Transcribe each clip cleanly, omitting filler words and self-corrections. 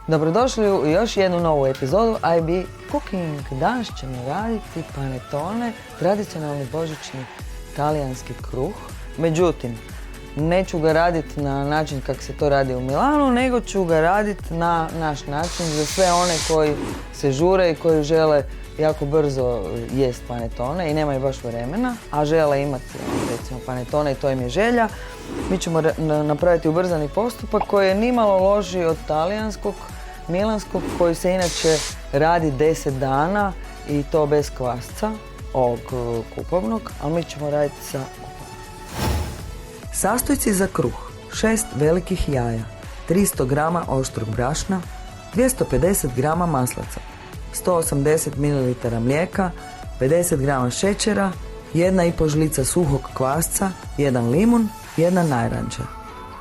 Dobrodošli u još jednu novu epizodu IB Cooking. Danas ćemo raditi panettone, tradicionalni božićni talijanski kruh. Međutim, neću ga raditi na način kako se to radi u Milanu, nego ću ga raditi na naš način za sve one koji se žure i koji žele jako brzo jest panettone i nemaju baš vremena, a žele imati recimo panettone i to im je želja. Mi ćemo napraviti ubrzani postupak koji je nimalo lošiji od talijanskog, milanskog, koji se inače radi 10 dana i to bez kvasca, ovog kupovnog, ali mi ćemo raditi sa kupovnim. Sastojci za kruh: 6 velikih jaja, 300 g oštrog brašna, 250 g maslaca, 180 ml mlijeka, 50 g šećera, 1,5 žlica suhog kvasca, 1 limun, 1 naranča.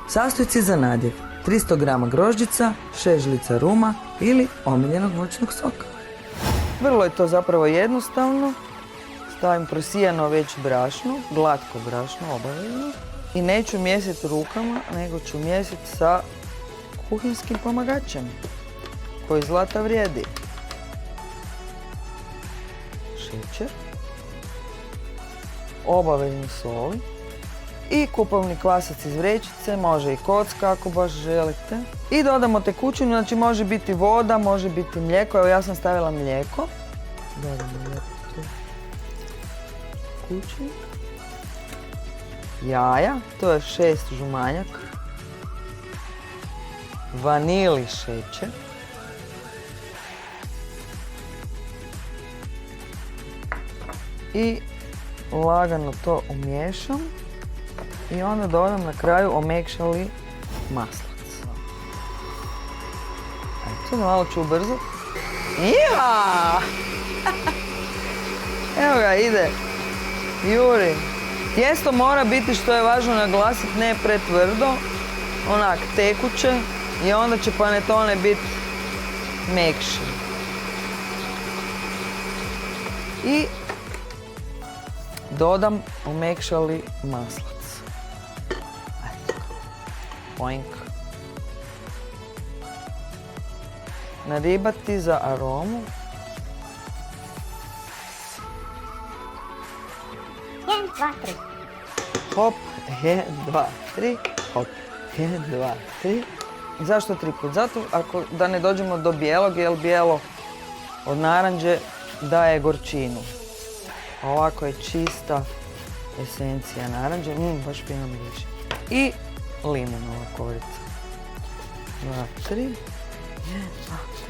Sastojci za nadjev: 300 g grožđica, 6 žlica ruma ili omiljenog voćnog soka. Vrlo je to zapravo jednostavno. Stavim prosijano već brašno, glatko brašno obavezno. I neću mjesiti rukama, nego ću mjesiti sa kuhinskim pomagačem koji zlata vrijedi. Šećer, obavezno sol i kupovni kvasac iz vrećice, može i kocka ako baš želite. I dodamo tekućinu, znači može biti voda, može biti mlijeko. Evo ja sam stavila mlijeko. Dodamo tekućinu. Jaja, to je 6 žumanjak. Vanili šećer. I lagano to umiješam. I onda dodam na kraju omekšali maslac. Eto, malo ću ubrzati. Iha! Evo ga, ide. Juri. Tijesto mora biti, što je važno naglasiti, ne pretvrdo, onak tekuće, i onda će panettone biti mekši. I dodam omekšali maslac. Poink. Naribati za aromu. 1, 2, 3. Hop, 1, 2, 3, hop, 1, 2, 3. Zašto 3 put? Zato da ne dođemo do bijelog, jer bijelo od naranđe daje gorčinu. Ovako je čista esencija naranđe, baš fino miriši. I limunova korica. 2, 3, 1, 2,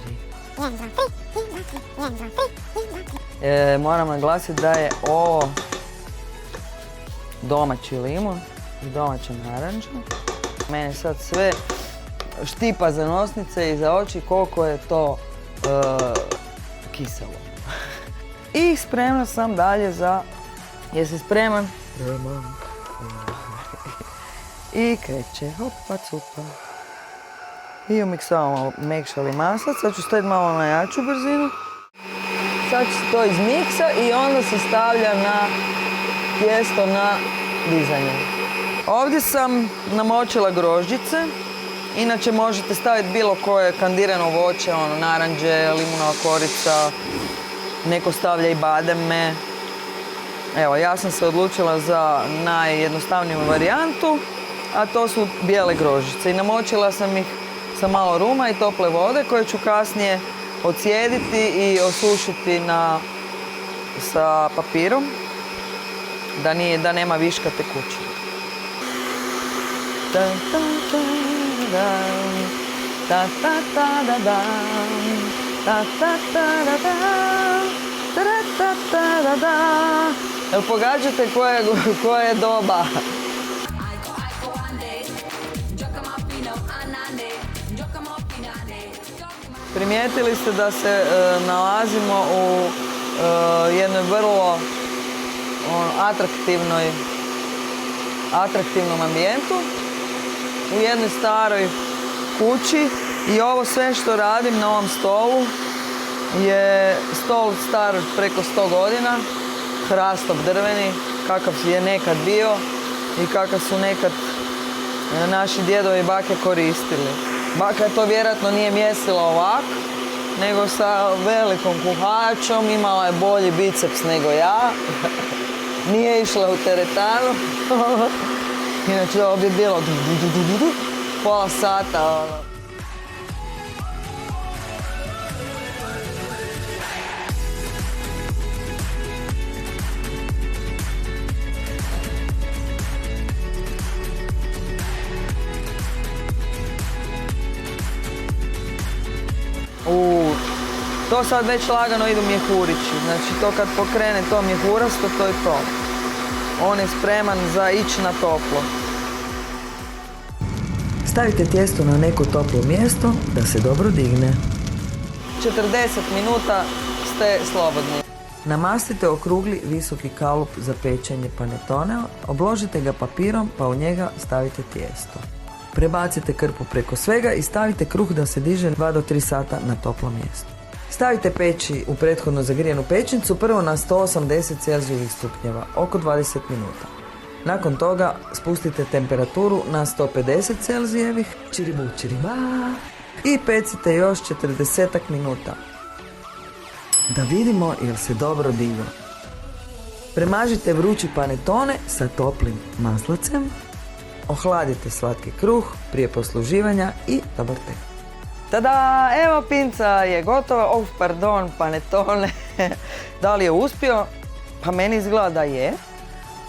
3. 1, 2, 3, 1, 2, 3, 1, 2, 3. Moram naglasiti da je ovo domaći limun i domaća naranđa. Mene sad sve štipa za nosnice i za oči koliko je to kiselo. I spremna sam dalje za... Jesi spreman? Spreman. I kreće, hopa, cupa. I umiksavamo mekšali maslac. Sad ću staviti malo na jaču brzinu. Sad će se to izmiksa i onda se stavlja na tijesto na dizanje. Ovdje sam namočila grožđice. Inače možete staviti bilo koje kandirano voće, naranđe, limunova korica. Neko stavlja i bademe. Evo, ja sam se odlučila za najjednostavniju varijantu, a to su bijele grožđice. I namočila sam ih sa malo ruma i tople vode koje ću kasnije ocijediti i osušiti sa papirom, da nema viška tekućine. Jel pogađate koje je doba? Primijetili ste da se nalazimo u jednoj vrlo atraktivnom ambijentu, u jednoj staroj kući, i ovo sve što radim na ovom stolu je stol star preko 100 godina, hrastov drveni, kakav je nekad bio i kakav su nekad naši djedovi i bake koristili. Baka to vjerojatno nije mjesila ovak, nego sa velikom kuhačom, imala je bolji biceps nego ja. Nije išla u teretanu. Inače ovo bi bilo pola sata. To sad već lagano idu mjehurići, znači to kad pokrene to mjehurasto, to je to. On je spreman za ići na toplo. Stavite tijesto na neko toplo mjesto da se dobro digne. 40 minuta ste slobodni. Namastite okrugli visoki kalup za pečenje panetone, obložite ga papirom pa u njega stavite tijesto. Prebacite krpu preko svega i stavite kruh da se diže 2 do 3 sata na toplo mjesto. Stavite peći u prethodno zagrijanu pećnicu prvo na 180 Celzijevih stupnjeva, oko 20 minuta. Nakon toga spustite temperaturu na 150 Celzijevih, i pecite još 40 minuta. Da vidimo jel se dobro digao. Premažite vrući panetone sa toplim maslacem. Ohladite slatki kruh prije posluživanja i dobar tek. Tada, evo pinca je gotova. Pardon, panetone. Da li je uspio? Pa meni izgleda da je.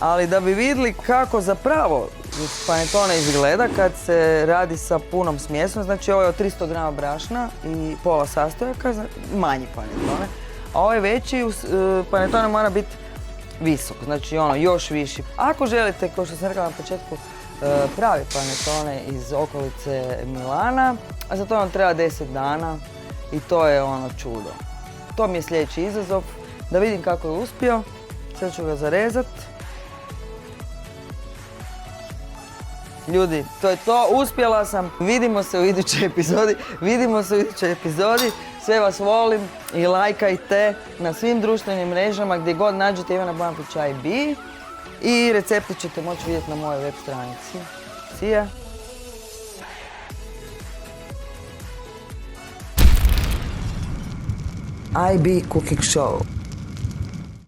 Ali da bi vidjeli kako zapravo panetone izgleda kad se radi sa punom smjesom, znači ovo je od 300 grama brašna i pola sastojaka, manji panetone. A ovaj veći panetone mora biti visok, znači još viši. Ako želite, kao što sam rekla na početku, pravi panetone iz okolice Milana, a za to vam treba 10 dana i to je čudo. To mi je sljedeći izazov, da vidim kako je uspio. Sad ću ga zarezat. Ljudi, to je to, uspjela sam. Vidimo se u idućoj epizodi. Sve vas volim i lajkajte na svim društvenim mrežama gdje god nađete Ivana Bojan-Pić IB. I recepte ćete moći vidjeti na mojoj web stranici. See ya! IB Cooking Show.